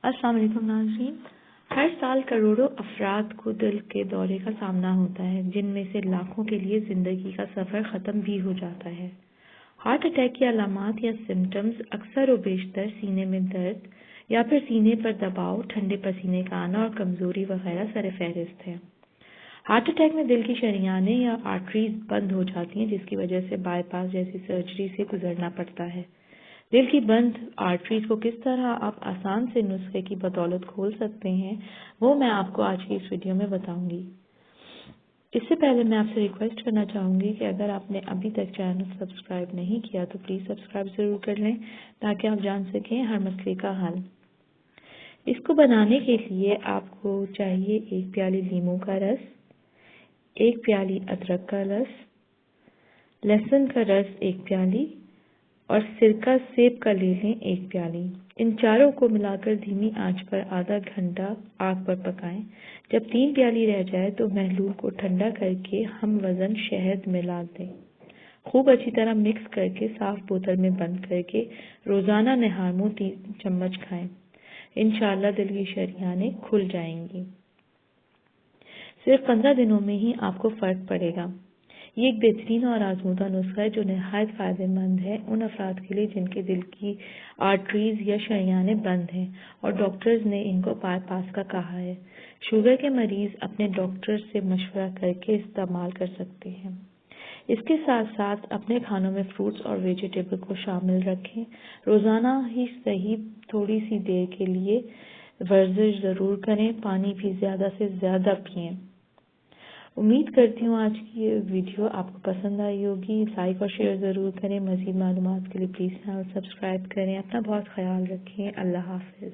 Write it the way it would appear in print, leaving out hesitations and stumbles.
السلام علیکم ناظرین. ہر سال کروڑوں افراد کو دل کے دورے کا سامنا ہوتا ہے، جن میں سے لاکھوں کے لیے زندگی کا سفر ختم بھی ہو جاتا ہے. ہارٹ اٹیک کی علامات یا سمٹمز اکثر و بیشتر سینے میں درد یا پھر سینے پر دباؤ، ٹھنڈے پسینے کا آنا اور کمزوری وغیرہ سر فہرست ہے. ہارٹ اٹیک میں دل کی شریانیں یا آرٹریز بند ہو جاتی ہیں، جس کی وجہ سے بائی پاس جیسی سرجری سے گزرنا پڑتا ہے. دل کی بند آرٹریز کو کس طرح آپ آسان سے نسخے کی بدولت کھول سکتے ہیں، وہ میں آپ کو آج کی اس ویڈیو میں بتاؤں گی. اس سے پہلے میں آپ سے ریکویسٹ کرنا چاہوں گی کہ اگر آپ نے ابھی تک چینل سبسکرائب نہیں کیا تو پلیز سبسکرائب ضرور کر لیں تاکہ آپ جان سکیں ہر مسئلے کا حل. اس کو بنانے کے لیے آپ کو چاہیے 1 پیالی لیموں کا رس، 1 پیالی ادرک کا رس، لہسن کا رس 1 پیالی اور سرکہ سیب کا لے لیں 1 پیالی. ان چاروں کو ملا کر دھیمی آنچ پر آدھا گھنٹہ آگ پر پکائیں. جب 3 پیالی رہ جائے تو محلول کو ٹھنڈا کر کے ہم وزن شہد ملا دیں. خوب اچھی طرح مکس کر کے صاف بوتل میں بند کر کے روزانہ نہار منہ 3 چمچ کھائیں. انشاءاللہ دل کی شریانیں کھل جائیں گی. صرف 15 دنوں میں ہی آپ کو فرق پڑے گا. یہ ایک بہترین اور آزمودہ نسخہ ہے جو نہایت فائدہ مند ہے ان افراد کے لیے جن کے دل کی آرٹریز یا شریانیں بند ہیں اور ڈاکٹرز نے ان کو بائی پاس کا کہا ہے. شوگر کے مریض اپنے ڈاکٹر سے مشورہ کر کے استعمال کر سکتے ہیں. اس کے ساتھ ساتھ اپنے کھانوں میں فروٹس اور ویجیٹیبل کو شامل رکھیں. روزانہ ہی صحیح تھوڑی سی دیر کے لیے ورزش ضرور کریں. پانی بھی زیادہ سے زیادہ پئیں. امید کرتی ہوں آج کی یہ ویڈیو آپ کو پسند آئی ہوگی. لائک اور شیئر ضرور کریں. مزید معلومات کے لیے پلیز چینل سبسکرائب کریں. اپنا بہت خیال رکھیں. اللہ حافظ.